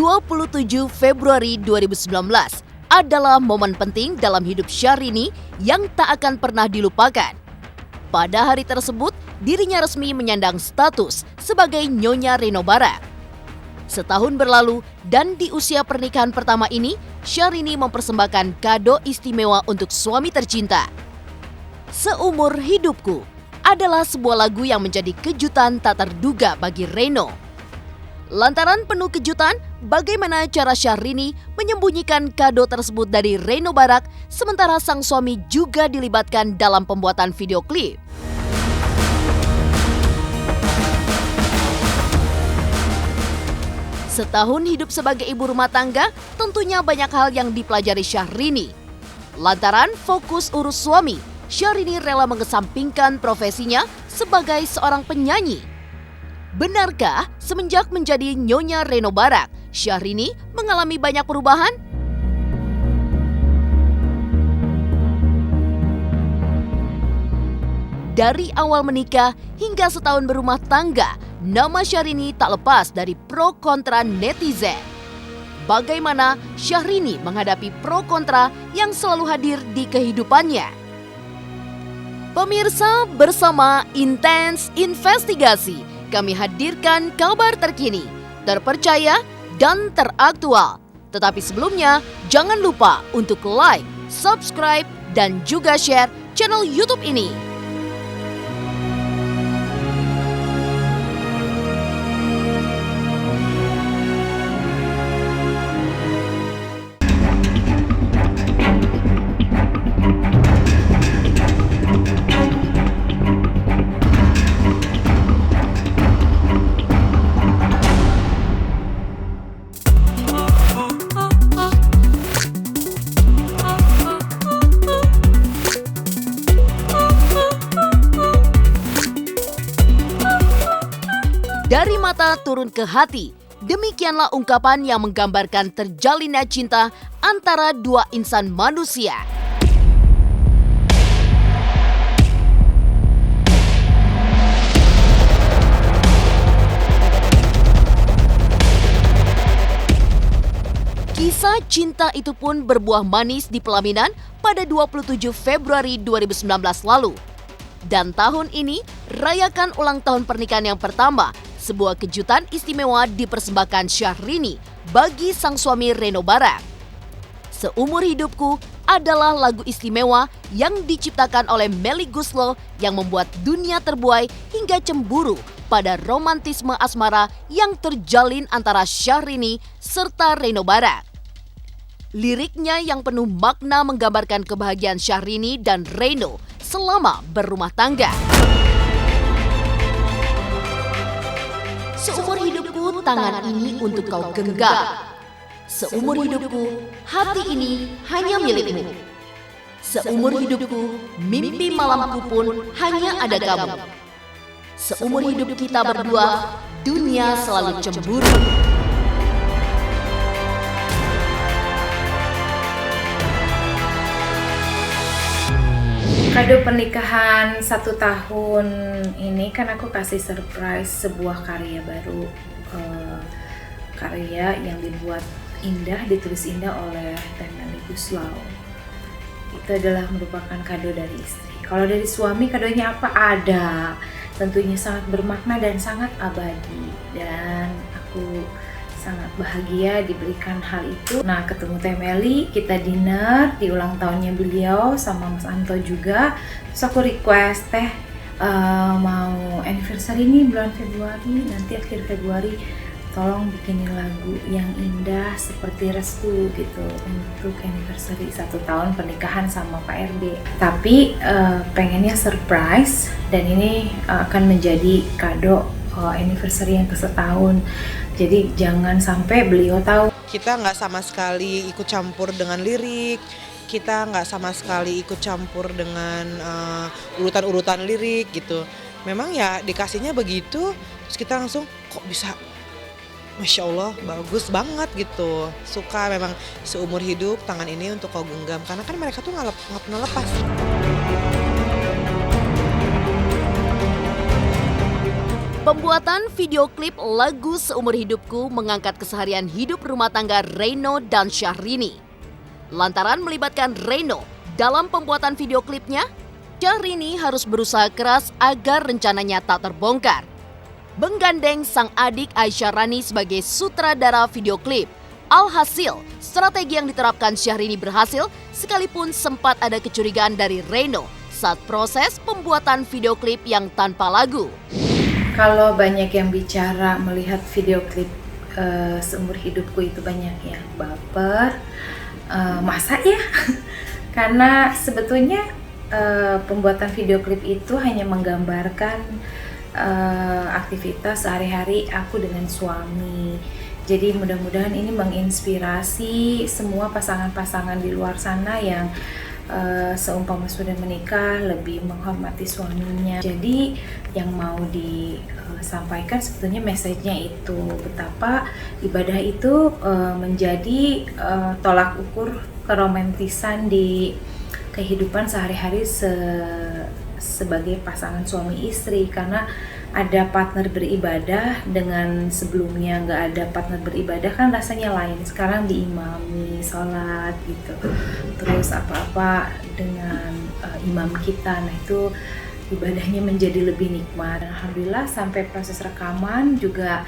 27 Februari 2019 adalah momen penting dalam hidup Syahrini yang tak akan pernah dilupakan. Pada hari tersebut, dirinya resmi menyandang status sebagai Nyonya Reno Barak. Setahun berlalu dan di usia pernikahan pertama ini, Syahrini mempersembahkan kado istimewa untuk suami tercinta. Seumur Hidupku adalah sebuah lagu yang menjadi kejutan tak terduga bagi Reno. Lantaran penuh kejutan, bagaimana cara Syahrini menyembunyikan kado tersebut dari Reno Barak, sementara sang suami juga dilibatkan dalam pembuatan video klip. Setahun hidup sebagai ibu rumah tangga, tentunya banyak hal yang dipelajari Syahrini. Lantaran fokus urus suami, Syahrini rela mengesampingkan profesinya sebagai seorang penyanyi. Benarkah semenjak menjadi Nyonya Reno Barak, Syahrini mengalami banyak perubahan? Dari awal menikah hingga setahun berumah tangga, nama Syahrini tak lepas dari pro kontra netizen. Bagaimana Syahrini menghadapi pro kontra yang selalu hadir di kehidupannya? Pemirsa, bersama Intens Investigasi, kami hadirkan kabar terkini, terpercaya, dan teraktual. Tetapi sebelumnya, jangan lupa untuk like, subscribe, dan juga share channel YouTube ini. Dari mata turun ke hati, demikianlah ungkapan yang menggambarkan terjalinnya cinta antara dua insan manusia. Kisah cinta itu pun berbuah manis di pelaminan pada 27 Februari 2019 lalu. Dan tahun ini, rayakan ulang tahun pernikahan yang pertama, sebuah kejutan istimewa dipersembahkan Syahrini bagi sang suami Reno Barak. Seumur Hidupku adalah lagu istimewa yang diciptakan oleh Melly Goeslaw yang membuat dunia terbuai hingga cemburu pada romantisme asmara yang terjalin antara Syahrini serta Reno Barak. Liriknya yang penuh makna menggambarkan kebahagiaan Syahrini dan Reno selama berumah tangga. Seumur hidupku tangan ini untuk kau genggam. Seumur hidupku hati ini hanya milikmu. Seumur hidupku mimpi malamku pun hanya ada kamu. Seumur hidup kita berdua dunia selalu cemburu. Kado pernikahan 1 tahun ini kan aku kasih surprise sebuah karya baru, karya yang dibuat indah, ditulis indah oleh Melly Goeslaw. Itu adalah merupakan kado dari istri. Kalau dari suami kadonya apa? Ada, tentunya sangat bermakna dan sangat abadi, dan aku sangat bahagia diberikan hal itu. Nah, ketemu Teh Melly, kita dinner di ulang tahunnya beliau sama Mas Anto juga. Terus aku request, Teh mau anniversary ini bulan Februari, nanti akhir Februari tolong bikinin lagu yang indah seperti Restu gitu untuk anniversary 1 tahun pernikahan sama Pak RD. Tapi pengennya surprise, dan ini akan menjadi kado anniversary yang ke-1 Jadi jangan sampai beliau tahu. Kita nggak sama sekali ikut campur dengan lirik, kita nggak sama sekali ikut campur dengan urutan-urutan lirik gitu. Memang ya dikasihnya begitu, terus kita langsung kok bisa, Masya Allah bagus banget gitu. Suka memang seumur hidup tangan ini untuk kau genggam, karena kan mereka tuh nggak pernah lepas. Pembuatan video klip lagu Seumur Hidupku mengangkat keseharian hidup rumah tangga Reno dan Syahrini. Lantaran melibatkan Reno dalam pembuatan video klipnya, Syahrini harus berusaha keras agar rencananya tak terbongkar. Menggandeng sang adik Aisyah Rani sebagai sutradara video klip. Alhasil, strategi yang diterapkan Syahrini berhasil sekalipun sempat ada kecurigaan dari Reno saat proses pembuatan video klip yang tanpa lagu. Kalau banyak yang bicara melihat video klip Seumur Hidupku itu banyak yang baper, masa ya? Karena sebetulnya pembuatan video klip itu hanya menggambarkan aktivitas sehari-hari aku dengan suami. Jadi mudah-mudahan ini menginspirasi semua pasangan-pasangan di luar sana yang seumpama sudah menikah lebih menghormati suaminya. Jadi yang mau disampaikan sebetulnya message-nya itu betapa ibadah itu menjadi tolak ukur keromantisan di kehidupan sehari-hari sebagai pasangan suami istri, karena ada partner beribadah dengan sebelumnya nggak ada partner beribadah kan rasanya lain. Sekarang diimami sholat gitu, terus apa-apa dengan imam kita, nah itu ibadahnya menjadi lebih nikmat. Alhamdulillah sampai proses rekaman juga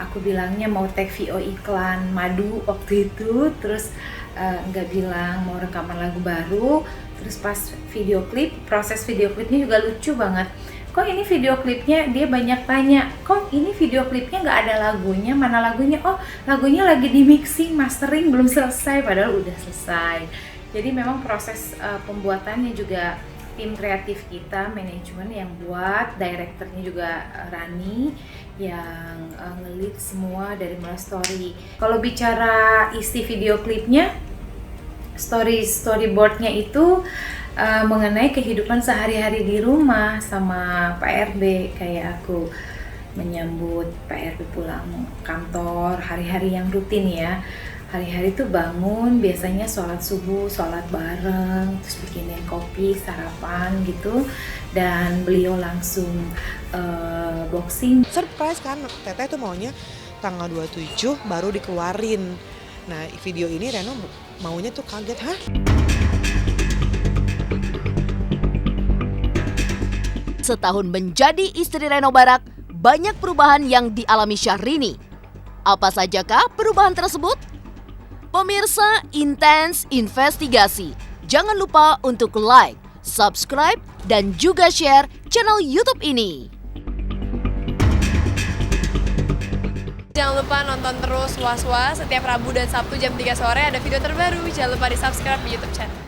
aku bilangnya mau take VO iklan madu waktu itu, terus nggak bilang mau rekaman lagu baru. Terus pas video klip, proses video klipnya juga lucu banget. Kok ini video klipnya, dia banyak tanya, kok ini video klipnya nggak ada lagunya, mana lagunya? Oh, lagunya lagi di mixing, mastering, belum selesai, padahal udah selesai. Jadi memang proses pembuatannya juga tim kreatif kita, manajemen yang buat, direkturnya juga Rani yang nge-lead semua dari mulai story. Kalau bicara isi video klipnya, storyboardnya itu mengenai kehidupan sehari-hari di rumah sama Pak RB, kayak aku menyambut Pak RB pulang kantor, hari-hari yang rutin ya. Hari-hari tuh bangun, biasanya sholat subuh, sholat bareng, terus bikinin kopi, sarapan gitu. Dan beliau langsung boxing. Surprise kan, Teteh tuh maunya tanggal 27 baru dikeluarin. Nah video ini Reno maunya tuh kaget, hah? Setahun menjadi istri Reno Barak, banyak perubahan yang dialami Syahrini. Apa sajakah perubahan tersebut? Pemirsa Intens Investigasi, jangan lupa untuk like, subscribe, dan juga share channel YouTube ini. Jangan lupa nonton terus Was-Was setiap Rabu dan Sabtu jam 3 sore ada video terbaru. Jangan lupa di-subscribe di YouTube channel.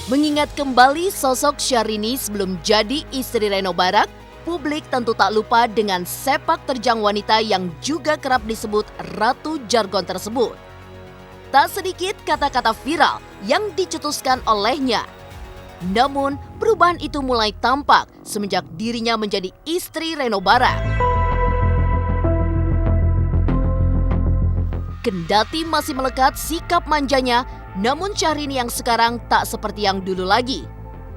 Mengingat kembali sosok Syahrini sebelum jadi istri Reno Barak, publik tentu tak lupa dengan sepak terjang wanita yang juga kerap disebut ratu jargon tersebut. Tak sedikit kata-kata viral yang dicetuskan olehnya. Namun, perubahan itu mulai tampak semenjak dirinya menjadi istri Reno Barak. Kendati masih melekat sikap manjanya, namun Syahrini yang sekarang tak seperti yang dulu lagi.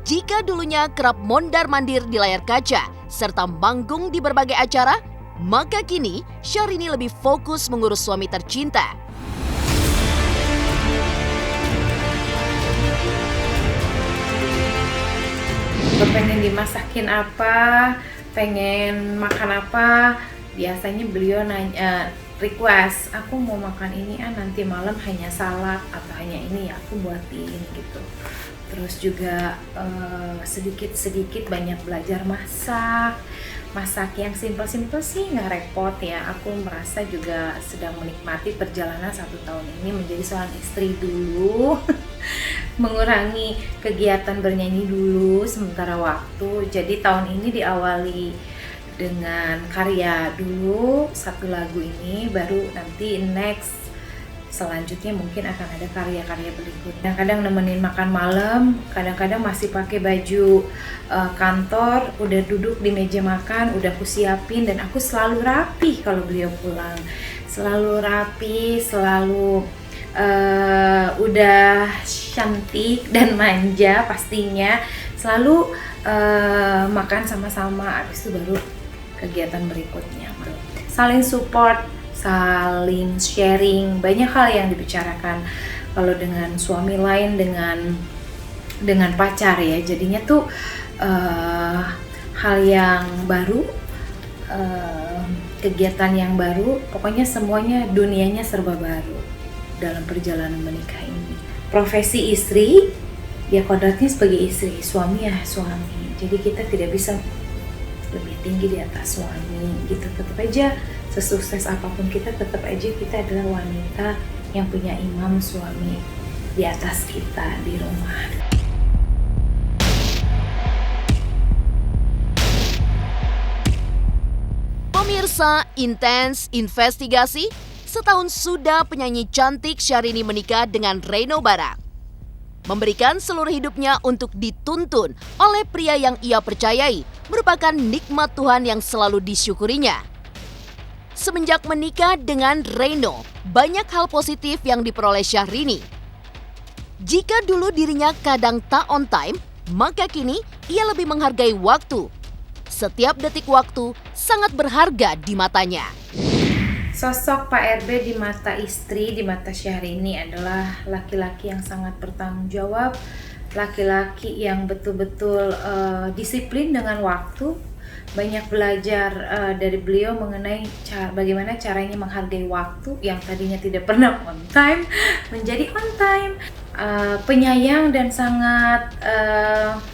Jika dulunya kerap mondar-mandir di layar kaca serta manggung di berbagai acara, maka kini Syahrini lebih fokus mengurus suami tercinta. Pengen dimasakin apa, pengen makan apa, biasanya beliau nanya, request, aku mau makan ini nanti malam hanya salad atau hanya ini ya aku buatin gitu. Terus juga sedikit-sedikit banyak belajar masak yang simpel-simpel sih nggak repot ya. Aku merasa juga sedang menikmati perjalanan 1 tahun ini menjadi seorang istri dulu. Mengurangi kegiatan bernyanyi dulu sementara waktu. Jadi tahun ini diawali dengan karya dulu 1 lagu ini, baru nanti next selanjutnya mungkin akan ada karya-karya berikutnya. Kadang-kadang nemenin makan malam, kadang-kadang masih pakai baju kantor, udah duduk di meja makan, udah aku siapin, dan aku selalu rapi kalau beliau pulang. Selalu rapi, selalu udah cantik dan manja pastinya. Selalu makan sama-sama, habis itu baru kegiatan berikutnya. Saling support, saling sharing, banyak hal yang dibicarakan. Kalau dengan suami lain, dengan pacar ya, jadinya tuh hal yang baru, kegiatan yang baru, pokoknya semuanya dunianya serba baru dalam perjalanan menikah ini. Profesi istri, ya kodratnya sebagai istri, suami ya suami. Jadi kita tidak bisa lebih tinggi di atas suami gitu. Tetap aja sesukses apapun kita, tetap aja kita adalah wanita yang punya imam suami di atas kita di rumah. Pemirsa Intens Investigasi, setahun sudah penyanyi cantik Syahrini menikah dengan Reno Barak. Memberikan seluruh hidupnya untuk dituntun oleh pria yang ia percayai merupakan nikmat Tuhan yang selalu disyukurinya. Semenjak menikah dengan Reno, banyak hal positif yang diperoleh Syahrini. Jika dulu dirinya kadang tak on time, maka kini ia lebih menghargai waktu. Setiap detik waktu sangat berharga di matanya. Sosok Pak RB di mata istri, di mata Syahrini adalah laki-laki yang sangat bertanggung jawab, laki-laki yang betul-betul disiplin dengan waktu. Banyak belajar dari beliau mengenai bagaimana caranya menghargai waktu yang tadinya tidak pernah on time menjadi on time. Penyayang dan sangat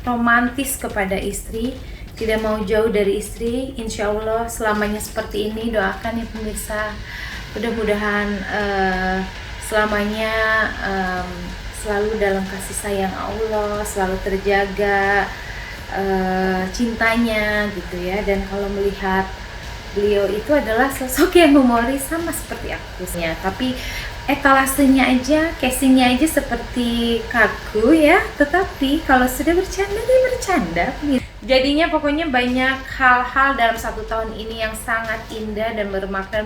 romantis kepada istri, tidak mau jauh dari istri. Insya Allah selamanya seperti ini. Doakan ya pemirsa, mudah-mudahan selamanya selalu dalam kasih sayang Allah, selalu terjaga cintanya gitu ya. Dan kalau melihat beliau itu adalah sosok yang humoris sama seperti aku ya, tapi etalasenya aja, casingnya aja seperti kaku ya, tetapi kalau sudah bercanda dia bercanda. Jadinya pokoknya banyak hal-hal dalam 1 tahun ini yang sangat indah dan bermakna,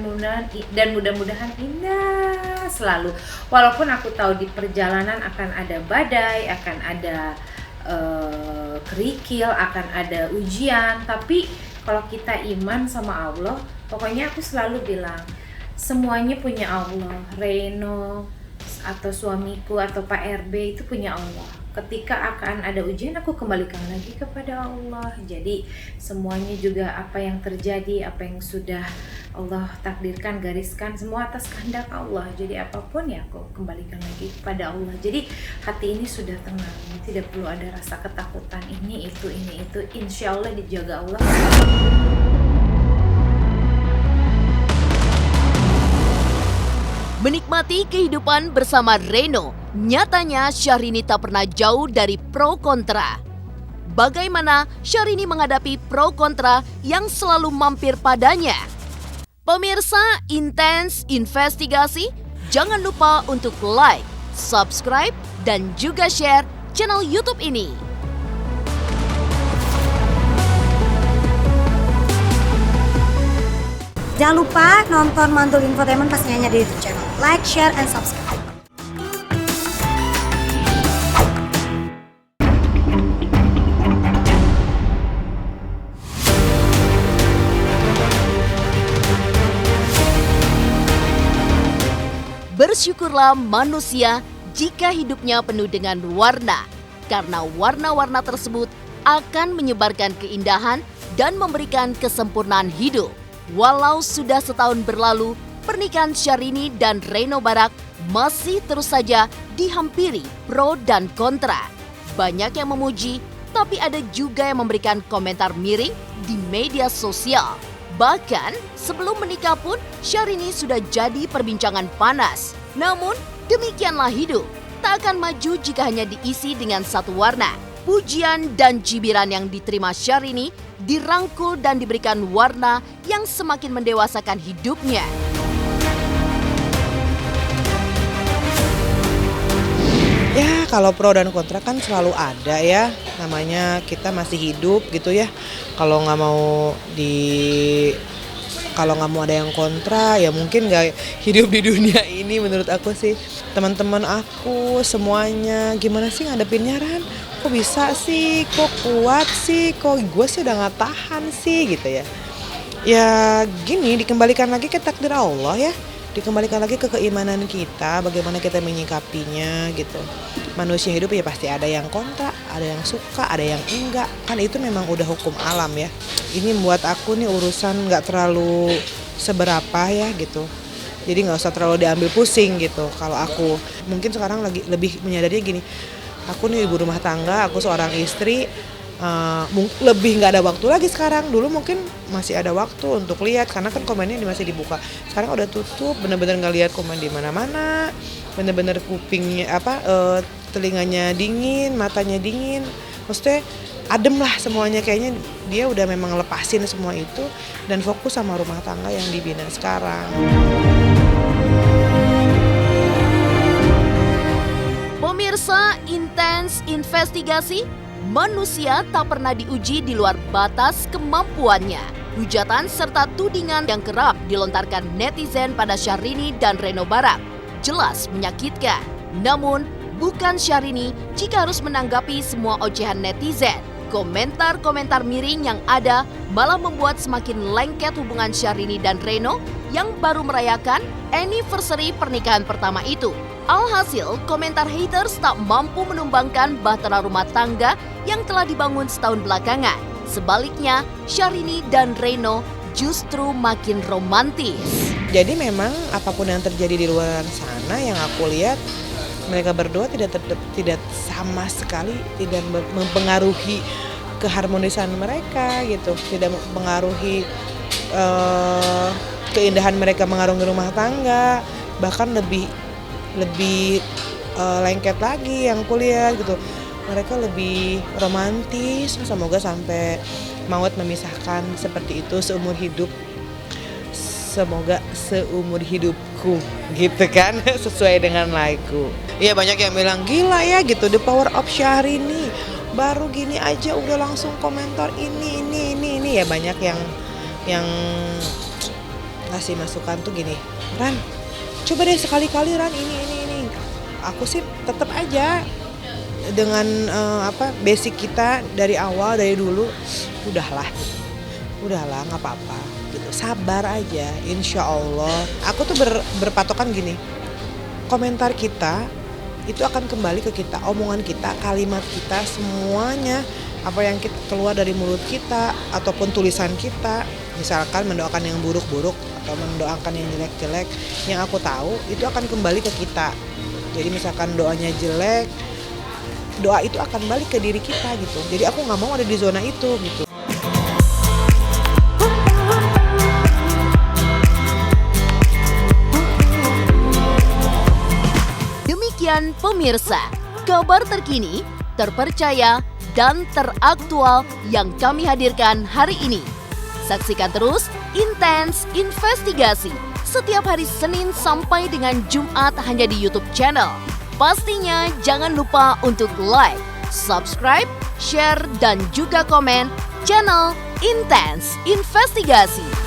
dan mudah-mudahan indah selalu. Walaupun aku tahu di perjalanan akan ada badai, akan ada kerikil, akan ada ujian, tapi kalau kita iman sama Allah, pokoknya aku selalu bilang semuanya punya Allah. Reno atau suamiku atau Pak RB itu punya Allah. Ketika akan ada ujian, aku kembalikan lagi kepada Allah. Jadi semuanya juga apa yang terjadi, apa yang sudah Allah takdirkan, gariskan, semua atas kehendak Allah. Jadi apapun ya aku kembalikan lagi kepada Allah. Jadi hati ini sudah tenang, tidak perlu ada rasa ketakutan ini itu. Insya Allah dijaga Allah. Menikmati kehidupan bersama Reno, nyatanya Syahrini tak pernah jauh dari pro kontra. Bagaimana Syahrini menghadapi pro kontra yang selalu mampir padanya? Pemirsa Intens Investigasi, jangan lupa untuk like, subscribe, dan juga share channel YouTube ini. Jangan lupa nonton Mantul Infotainment pastinya di YouTube channel. Like, share, and subscribe. Bersyukurlah manusia jika hidupnya penuh dengan warna, karena warna-warna tersebut akan menyebarkan keindahan dan memberikan kesempurnaan hidup. Walau sudah setahun berlalu, pernikahan Syahrini dan Reno Barak masih terus saja dihampiri pro dan kontra. Banyak yang memuji, tapi ada juga yang memberikan komentar miring di media sosial. Bahkan sebelum menikah pun Syahrini sudah jadi perbincangan panas. Namun demikianlah hidup, tak akan maju jika hanya diisi dengan satu warna. Pujian dan cibiran yang diterima Syahrini dirangkul dan diberikan warna yang semakin mendewasakan hidupnya. Ya kalau pro dan kontra kan selalu ada ya, namanya kita masih hidup gitu ya. Kalau nggak mau ada yang kontra ya mungkin nggak hidup di dunia ini menurut aku sih. Teman-teman aku semuanya gimana sih ngadepinnya Ran? Kok bisa sih? Kok kuat sih? Kok gue sih udah nggak tahan sih gitu ya. Ya gini, dikembalikan lagi ke takdir Allah ya. Dikembalikan lagi ke keimanan kita, bagaimana kita menyikapinya gitu. Manusia hidup ya pasti ada yang kontra, ada yang suka, ada yang enggak. Kan itu memang udah hukum alam ya. Ini buat aku nih urusan nggak terlalu seberapa ya gitu. Jadi nggak usah terlalu diambil pusing gitu. Kalau aku mungkin sekarang lagi lebih menyadari gini, aku nih ibu rumah tangga, aku seorang istri, lebih nggak ada waktu lagi sekarang. Dulu mungkin masih ada waktu untuk lihat karena kan komennya masih dibuka. Sekarang udah tutup, bener-bener nggak lihat komen di mana-mana, bener-bener kupingnya telinganya dingin, matanya dingin, maksudnya adem lah semuanya. Kayaknya dia udah memang lepasin semua itu dan fokus sama rumah tangga yang dibina sekarang. Pemirsa, intens investigasi. Manusia tak pernah diuji di luar batas kemampuannya. Hujatan serta tudingan yang kerap dilontarkan netizen pada Syahrini dan Reno Barak jelas menyakitkan. Namun, bukan Syahrini jika harus menanggapi semua ocehan netizen. Komentar-komentar miring yang ada malah membuat semakin lengket hubungan Syahrini dan Reno yang baru merayakan anniversary pernikahan pertama itu. Alhasil, komentar haters tak mampu menumbangkan bahtera rumah tangga yang telah dibangun setahun belakangan. Sebaliknya, Syahrini dan Reno justru makin romantis. Jadi memang apapun yang terjadi di luar sana yang aku lihat, mereka berdua tidak sama sekali tidak mempengaruhi keharmonisan mereka gitu, tidak mempengaruhi keindahan mereka mengarungi rumah tangga, bahkan lebih lengket lagi yang kulihat gitu. Mereka lebih romantis, semoga sampai maut memisahkan seperti itu seumur hidup. Semoga seumur hidupku gitu kan, sesuai dengan lagu. Iya banyak yang bilang gila ya gitu, the power of Syahrini. Baru gini aja udah langsung komentar ini. Ya banyak yang ngasih masukan tuh gini, Ran, coba deh sekali-kali Ran ini. Aku sih tetap aja dengan basic kita dari awal dari dulu, udahlah nggak apa-apa gitu, sabar aja, insya Allah. Aku tuh berpatokan gini, komentar kita itu akan kembali ke kita, omongan kita, kalimat kita, semuanya apa yang keluar dari mulut kita ataupun tulisan kita, misalkan mendoakan yang buruk-buruk atau mendoakan yang jelek-jelek, yang aku tahu itu akan kembali ke kita. Jadi misalkan doanya jelek, doa itu akan balik ke diri kita gitu. Jadi aku nggak mau ada di zona itu gitu. Demikian pemirsa, kabar terkini, terpercaya, dan teraktual yang kami hadirkan hari ini. Saksikan terus Intens Investigasi setiap hari Senin sampai dengan Jumat hanya di YouTube channel. Pastinya jangan lupa untuk like, subscribe, share, dan juga komen channel Intens Investigasi.